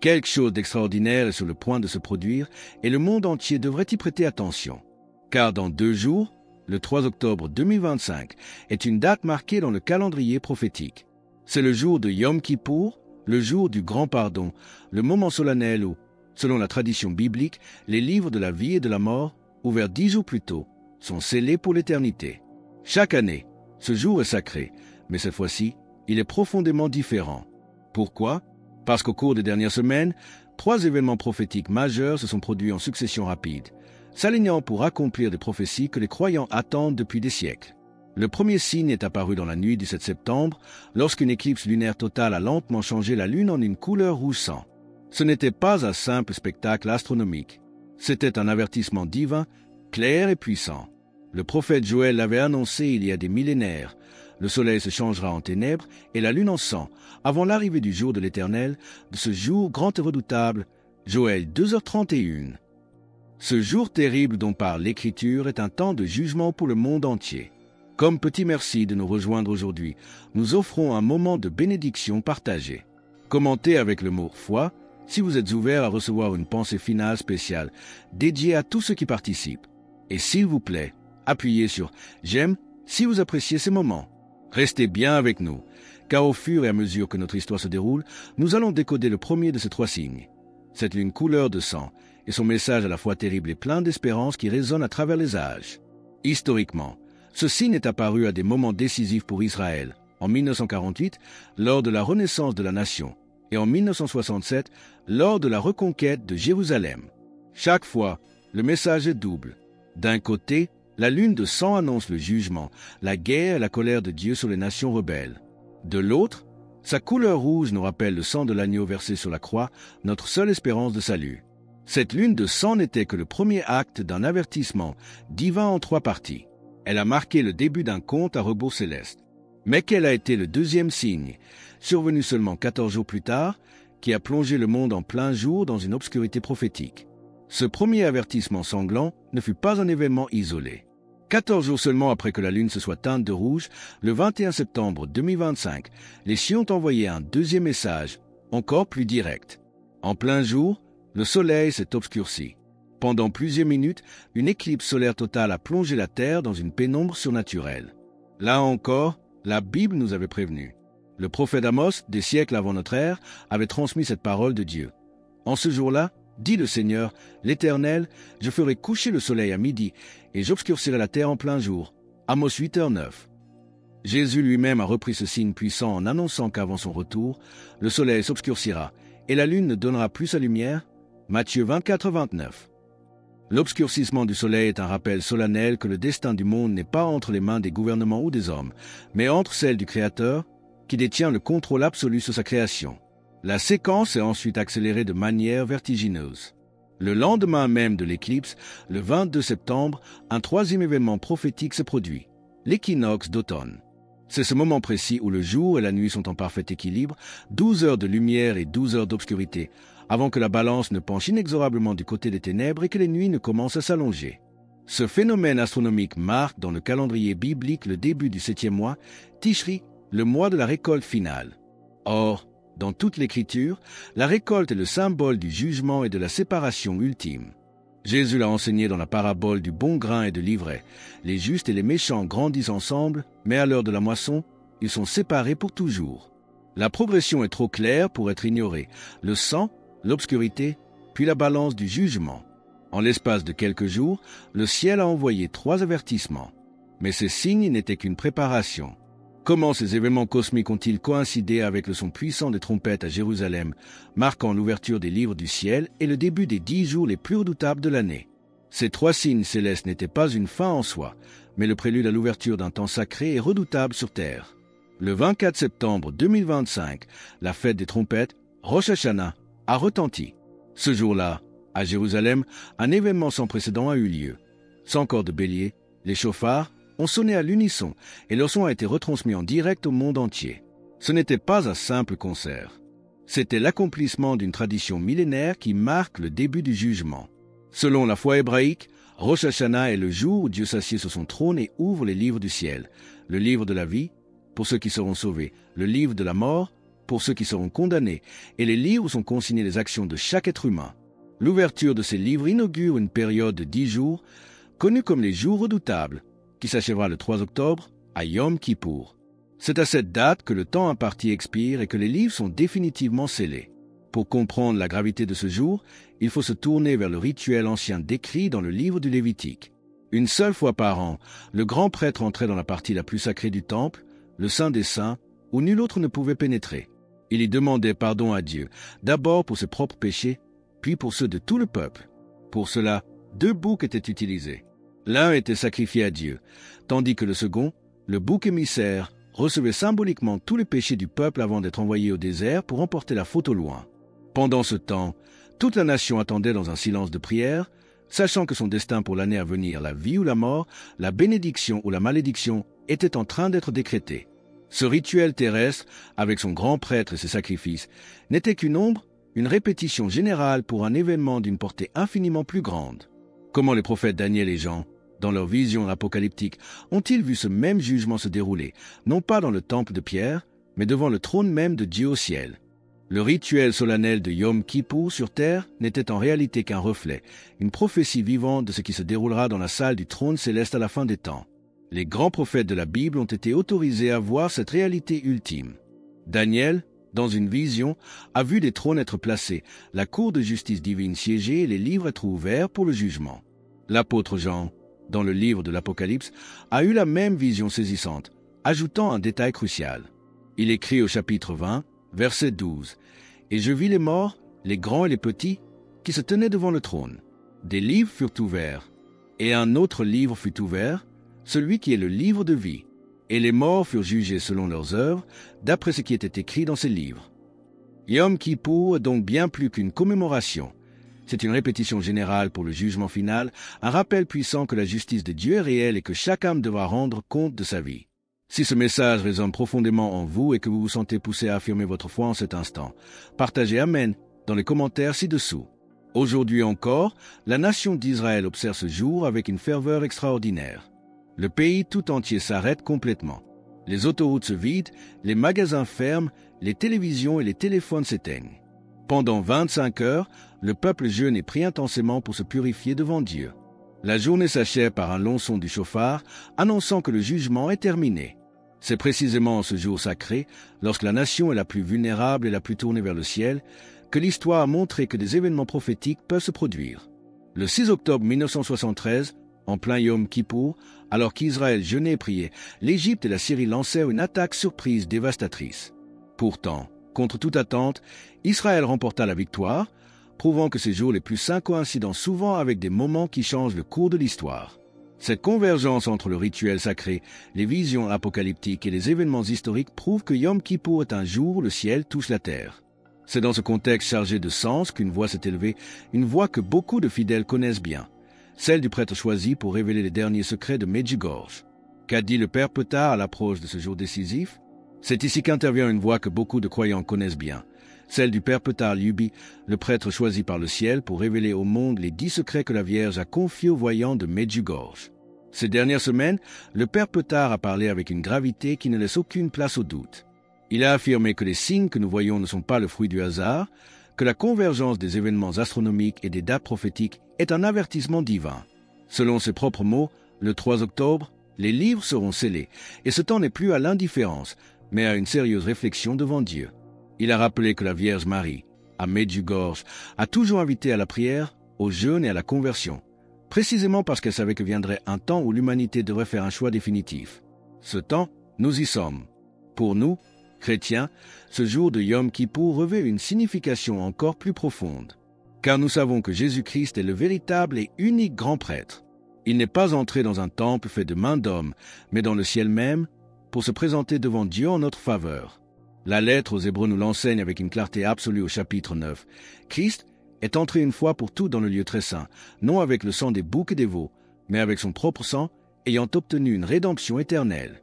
Quelque chose d'extraordinaire est sur le point de se produire et le monde entier devrait y prêter attention. Car dans 2 jours, le 3 octobre 2025, est une date marquée dans le calendrier prophétique. C'est le jour de Yom Kippour, le jour du grand pardon, le moment solennel où, selon la tradition biblique, les livres de la vie et de la mort, ouverts 10 jours plus tôt, sont scellés pour l'éternité. Chaque année, ce jour est sacré, mais cette fois-ci, il est profondément différent. Pourquoi ? Parce qu'au cours des dernières semaines, 3 événements prophétiques majeurs se sont produits en succession rapide, s'alignant pour accomplir des prophéties que les croyants attendent depuis des siècles. Le premier signe est apparu dans la nuit du 7 septembre, lorsqu'une éclipse lunaire totale a lentement changé la Lune en une couleur rouge sang. Ce n'était pas un simple spectacle astronomique. C'était un avertissement divin, clair et puissant. Le prophète Joël l'avait annoncé il y a des millénaires. Le soleil se changera en ténèbres et la lune en sang, avant l'arrivée du jour de l'Éternel, de ce jour grand et redoutable, Joël 2h31. Ce jour terrible dont parle l'Écriture est un temps de jugement pour le monde entier. Comme petit merci de nous rejoindre aujourd'hui, nous offrons un moment de bénédiction partagée. Commentez avec le mot « foi » si vous êtes ouvert à recevoir une pensée finale spéciale dédiée à tous ceux qui participent. Et s'il vous plaît, appuyez sur « j'aime » si vous appréciez ces moments. Restez bien avec nous, car au fur et à mesure que notre histoire se déroule, nous allons décoder le premier de ces 3 signes. C'est une couleur de sang, et son message à la fois terrible et plein d'espérance qui résonne à travers les âges. Historiquement, ce signe est apparu à des moments décisifs pour Israël, en 1948, lors de la renaissance de la nation, et en 1967, lors de la reconquête de Jérusalem. Chaque fois, le message est double. D'un côté, la lune de sang annonce le jugement, la guerre et la colère de Dieu sur les nations rebelles. De l'autre, sa couleur rouge nous rappelle le sang de l'agneau versé sur la croix, notre seule espérance de salut. Cette lune de sang n'était que le premier acte d'un avertissement divin en 3 parties. Elle a marqué le début d'un conte à rebours céleste. Mais quel a été le deuxième signe, survenu seulement 14 jours plus tard, qui a plongé le monde en plein jour dans une obscurité prophétique? Ce premier avertissement sanglant ne fut pas un événement isolé. 14 jours seulement après que la lune se soit teinte de rouge, le 21 septembre 2025, les cieux ont envoyé un deuxième message, encore plus direct. En plein jour, le soleil s'est obscurci. Pendant plusieurs minutes, une éclipse solaire totale a plongé la Terre dans une pénombre surnaturelle. Là encore, la Bible nous avait prévenus. Le prophète Amos, des siècles avant notre ère, avait transmis cette parole de Dieu. En ce jour-là, dit le Seigneur, l'Éternel, je ferai coucher le soleil à midi, et j'obscurcirai la terre en plein jour. Amos 8h9. Jésus lui-même a repris ce signe puissant en annonçant qu'avant son retour, le soleil s'obscurcira, et la lune ne donnera plus sa lumière. Matthieu 24-29. L'obscurcissement du soleil est un rappel solennel que le destin du monde n'est pas entre les mains des gouvernements ou des hommes, mais entre celles du Créateur, qui détient le contrôle absolu sur sa création. La séquence est ensuite accélérée de manière vertigineuse. Le lendemain même de l'éclipse, le 22 septembre, un 3e événement prophétique se produit, l'équinoxe d'automne. C'est ce moment précis où le jour et la nuit sont en parfait équilibre, 12 heures de lumière et 12 heures d'obscurité, avant que la balance ne penche inexorablement du côté des ténèbres et que les nuits ne commencent à s'allonger. Ce phénomène astronomique marque dans le calendrier biblique le début du 7e mois, Tishri, le mois de la récolte finale. Or, dans toute l'Écriture, la récolte est le symbole du jugement et de la séparation ultime. Jésus l'a enseigné dans la parabole du bon grain et de l'ivraie. Les justes et les méchants grandissent ensemble, mais à l'heure de la moisson, ils sont séparés pour toujours. La progression est trop claire pour être ignorée. Le sang, l'obscurité, puis la balance du jugement. En l'espace de quelques jours, le ciel a envoyé 3 avertissements. Mais ces signes n'étaient qu'une préparation. Comment ces événements cosmiques ont-ils coïncidé avec le son puissant des trompettes à Jérusalem, marquant l'ouverture des livres du ciel et le début des 10 jours les plus redoutables de l'année? Ces 3 signes célestes n'étaient pas une fin en soi, mais le prélude à l'ouverture d'un temps sacré et redoutable sur terre. Le 24 septembre 2025, la fête des trompettes, Rosh Hashanah, a retenti. Ce jour-là, à Jérusalem, un événement sans précédent a eu lieu. Sans corps de bélier, les chauffards ont sonné à l'unisson et leur son a été retransmis en direct au monde entier. Ce n'était pas un simple concert. C'était l'accomplissement d'une tradition millénaire qui marque le début du jugement. Selon la foi hébraïque, Rosh Hashanah est le jour où Dieu s'assied sur son trône et ouvre les livres du ciel, le livre de la vie, pour ceux qui seront sauvés, le livre de la mort, pour ceux qui seront condamnés, et les livres où sont consignées les actions de chaque être humain. L'ouverture de ces livres inaugure une période de 10 jours, connue comme les jours redoutables, qui s'achèvera le 3 octobre à Yom Kippour. C'est à cette date que le temps imparti expire et que les livres sont définitivement scellés. Pour comprendre la gravité de ce jour, il faut se tourner vers le rituel ancien décrit dans le livre du Lévitique. Une seule fois par an, le grand prêtre entrait dans la partie la plus sacrée du temple, le Saint des Saints, où nul autre ne pouvait pénétrer. Il y demandait pardon à Dieu, d'abord pour ses propres péchés, puis pour ceux de tout le peuple. Pour cela, 2 boucs étaient utilisés. L'un était sacrifié à Dieu, tandis que le second, le bouc émissaire, recevait symboliquement tous les péchés du peuple avant d'être envoyé au désert pour emporter la faute au loin. Pendant ce temps, toute la nation attendait dans un silence de prière, sachant que son destin pour l'année à venir, la vie ou la mort, la bénédiction ou la malédiction, était en train d'être décrété. Ce rituel terrestre, avec son grand prêtre et ses sacrifices, n'était qu'une ombre, une répétition générale pour un événement d'une portée infiniment plus grande. Comment les prophètes Daniel et Jean, dans leurs visions apocalyptiques, ont-ils vu ce même jugement se dérouler, non pas dans le temple de Pierre, mais devant le trône même de Dieu au ciel? Le rituel solennel de Yom Kippour sur terre n'était en réalité qu'un reflet, une prophétie vivante de ce qui se déroulera dans la salle du trône céleste à la fin des temps. Les grands prophètes de la Bible ont été autorisés à voir cette réalité ultime. Daniel, dans une vision, a vu des trônes être placés, la cour de justice divine siéger et les livres être ouverts pour le jugement. L'apôtre Jean, dans le livre de l'Apocalypse, a eu la même vision saisissante, ajoutant un détail crucial. Il écrit au chapitre 20, verset 12, « Et je vis les morts, les grands et les petits, qui se tenaient devant le trône. Des livres furent ouverts, et un autre livre fut ouvert, celui qui est le livre de vie. Et les morts furent jugés selon leurs œuvres, d'après ce qui était écrit dans ces livres. » Yom Kippour est donc bien plus qu'une commémoration. C'est une répétition générale pour le jugement final, un rappel puissant que la justice de Dieu est réelle et que chaque âme devra rendre compte de sa vie. Si ce message résonne profondément en vous et que vous vous sentez poussé à affirmer votre foi en cet instant, partagez Amen dans les commentaires ci-dessous. Aujourd'hui encore, la nation d'Israël observe ce jour avec une ferveur extraordinaire. Le pays tout entier s'arrête complètement. Les autoroutes se vident, les magasins ferment, les télévisions et les téléphones s'éteignent. Pendant 25 heures, le peuple jeûne et prie intensément pour se purifier devant Dieu. La journée s'achève par un long son du chauffard, annonçant que le jugement est terminé. C'est précisément en ce jour sacré, lorsque la nation est la plus vulnérable et la plus tournée vers le ciel, que l'histoire a montré que des événements prophétiques peuvent se produire. Le 6 octobre 1973, en plein Yom Kippour, alors qu'Israël jeûnait et priait, l'Égypte et la Syrie lancèrent une attaque surprise dévastatrice. Pourtant, contre toute attente, Israël remporta la victoire, prouvant que ces jours les plus saints coïncident souvent avec des moments qui changent le cours de l'histoire. Cette convergence entre le rituel sacré, les visions apocalyptiques et les événements historiques prouve que Yom Kippour est un jour où le ciel touche la terre. C'est dans ce contexte chargé de sens qu'une voix s'est élevée, une voix que beaucoup de fidèles connaissent bien, celle du prêtre choisi pour révéler les derniers secrets de Medjugorje. Qu'a dit le Père Petard à l'approche de ce jour décisif? C'est ici qu'intervient une voix que beaucoup de croyants connaissent bien, celle du Père Petard Liubi, le prêtre choisi par le ciel pour révéler au monde les 10 secrets que la Vierge a confiés aux voyants de Medjugorje. Ces dernières semaines, le Père Petard a parlé avec une gravité qui ne laisse aucune place au doute. Il a affirmé que les signes que nous voyons ne sont pas le fruit du hasard, que la convergence des événements astronomiques et des dates prophétiques est un avertissement divin. Selon ses propres mots, le 3 octobre, les livres seront scellés, et ce temps n'est plus à l'indifférence, mais à une sérieuse réflexion devant Dieu. Il a rappelé que la Vierge Marie, à Medjugorje, a toujours invité à la prière, au jeûne et à la conversion, précisément parce qu'elle savait que viendrait un temps où l'humanité devrait faire un choix définitif. Ce temps, nous y sommes. Pour nous, chrétiens, ce jour de Yom Kippour revêt une signification encore plus profonde, car nous savons que Jésus-Christ est le véritable et unique grand prêtre. Il n'est pas entré dans un temple fait de mains d'hommes, mais dans le ciel même, pour se présenter devant Dieu en notre faveur. La lettre aux Hébreux nous l'enseigne avec une clarté absolue au chapitre 9. Christ est entré une fois pour toutes dans le lieu très saint, non avec le sang des boucs et des veaux, mais avec son propre sang, ayant obtenu une rédemption éternelle.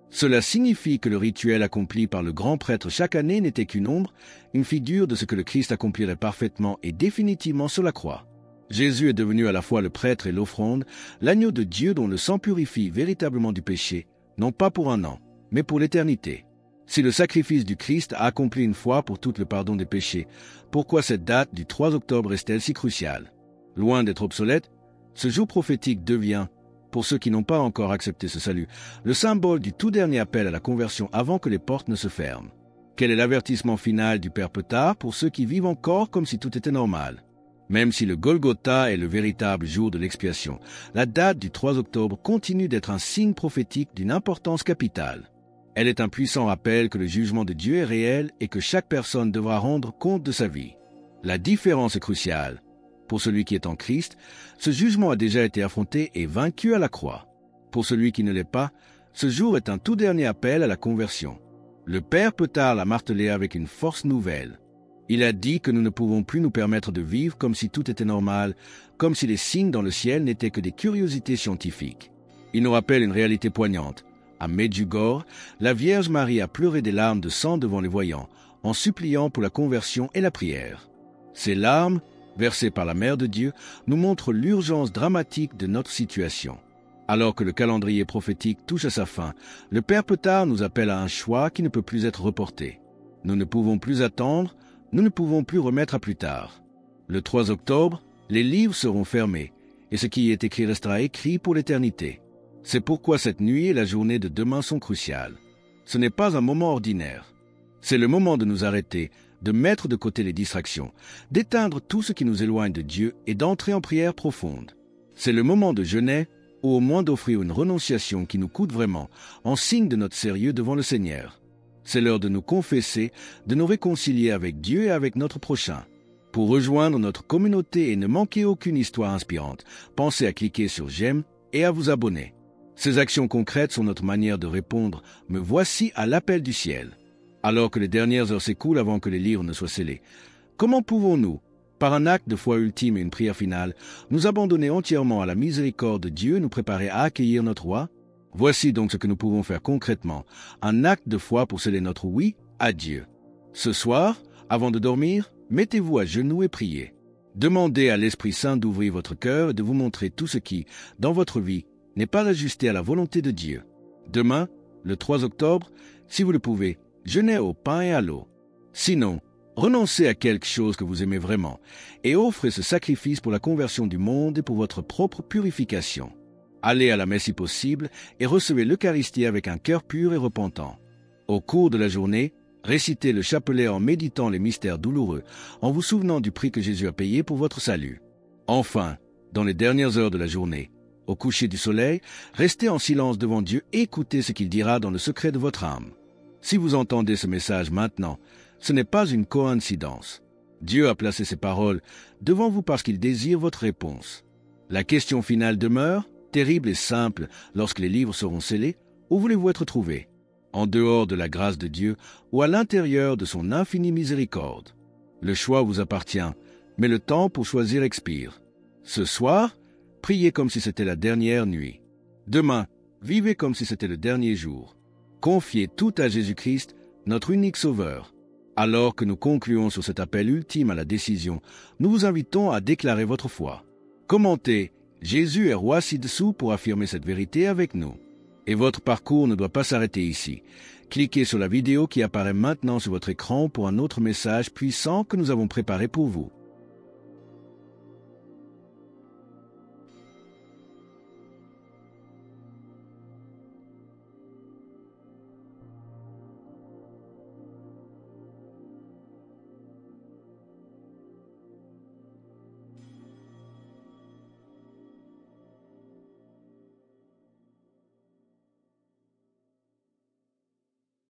Cela signifie que le rituel accompli par le grand prêtre chaque année n'était qu'une ombre, une figure de ce que le Christ accomplirait parfaitement et définitivement sur la croix. Jésus est devenu à la fois le prêtre et l'offrande, l'agneau de Dieu dont le sang purifie véritablement du péché, non pas pour un an, mais pour l'éternité. Si le sacrifice du Christ a accompli une fois pour toutes le pardon des péchés, pourquoi cette date du 3 octobre est-elle si cruciale? Loin d'être obsolète, ce jour prophétique devient, pour ceux qui n'ont pas encore accepté ce salut, le symbole du tout dernier appel à la conversion avant que les portes ne se ferment. Quel est l'avertissement final du Père Petard pour ceux qui vivent encore comme si tout était normal? Même si le Golgotha est le véritable jour de l'expiation, la date du 3 octobre continue d'être un signe prophétique d'une importance capitale. Elle est un puissant rappel que le jugement de Dieu est réel et que chaque personne devra rendre compte de sa vie. La différence est cruciale. Pour celui qui est en Christ, ce jugement a déjà été affronté et vaincu à la croix. Pour celui qui ne l'est pas, ce jour est un tout dernier appel à la conversion. Le Père Petard l'a martelé avec une force nouvelle. Il a dit que nous ne pouvons plus nous permettre de vivre comme si tout était normal, comme si les signes dans le ciel n'étaient que des curiosités scientifiques. Il nous rappelle une réalité poignante. À Medjugorje, la Vierge Marie a pleuré des larmes de sang devant les voyants, en suppliant pour la conversion et la prière. Ces larmes, versées par la Mère de Dieu, nous montrent l'urgence dramatique de notre situation. Alors que le calendrier prophétique touche à sa fin, le Père Petard nous appelle à un choix qui ne peut plus être reporté. Nous ne pouvons plus attendre, nous ne pouvons plus remettre à plus tard. Le 3 octobre, les livres seront fermés, et ce qui y est écrit restera écrit pour l'éternité. C'est pourquoi cette nuit et la journée de demain sont cruciales. Ce n'est pas un moment ordinaire. C'est le moment de nous arrêter, de mettre de côté les distractions, d'éteindre tout ce qui nous éloigne de Dieu et d'entrer en prière profonde. C'est le moment de jeûner, ou au moins d'offrir une renonciation qui nous coûte vraiment, en signe de notre sérieux devant le Seigneur. C'est l'heure de nous confesser, de nous réconcilier avec Dieu et avec notre prochain. Pour rejoindre notre communauté et ne manquer aucune histoire inspirante, pensez à cliquer sur « J'aime » et à vous abonner. Ces actions concrètes sont notre manière de répondre « Me voici à l'appel du ciel ». Alors que les dernières heures s'écoulent avant que les livres ne soient scellés, comment pouvons-nous, par un acte de foi ultime et une prière finale, nous abandonner entièrement à la miséricorde de Dieu et nous préparer à accueillir notre roi? Voici donc ce que nous pouvons faire concrètement, un acte de foi pour sceller notre oui à Dieu. Ce soir, avant de dormir, mettez-vous à genoux et priez. Demandez à l'Esprit Saint d'ouvrir votre cœur et de vous montrer tout ce qui, dans votre vie, n'est pas ajusté à la volonté de Dieu. Demain, le 3 octobre, si vous le pouvez, jeûnez au pain et à l'eau. Sinon, renoncez à quelque chose que vous aimez vraiment et offrez ce sacrifice pour la conversion du monde et pour votre propre purification. Allez à la messe si possible et recevez l'Eucharistie avec un cœur pur et repentant. Au cours de la journée, récitez le chapelet en méditant les mystères douloureux, en vous souvenant du prix que Jésus a payé pour votre salut. Enfin, dans les dernières heures de la journée, au coucher du soleil, restez en silence devant Dieu et écoutez ce qu'il dira dans le secret de votre âme. Si vous entendez ce message maintenant, ce n'est pas une coïncidence. Dieu a placé ces paroles devant vous parce qu'il désire votre réponse. La question finale demeure, terrible et simple, lorsque les livres seront scellés, où voulez-vous être trouvé? En dehors de la grâce de Dieu ou à l'intérieur de son infinie miséricorde? Le choix vous appartient, mais le temps pour choisir expire. Ce soir, priez comme si c'était la dernière nuit. Demain, vivez comme si c'était le dernier jour. Confiez tout à Jésus-Christ, notre unique Sauveur. Alors que nous concluons sur cet appel ultime à la décision, nous vous invitons à déclarer votre foi. Commentez « Jésus est roi ci-dessous » pour affirmer cette vérité avec nous. Et votre parcours ne doit pas s'arrêter ici. Cliquez sur la vidéo qui apparaît maintenant sur votre écran pour un autre message puissant que nous avons préparé pour vous.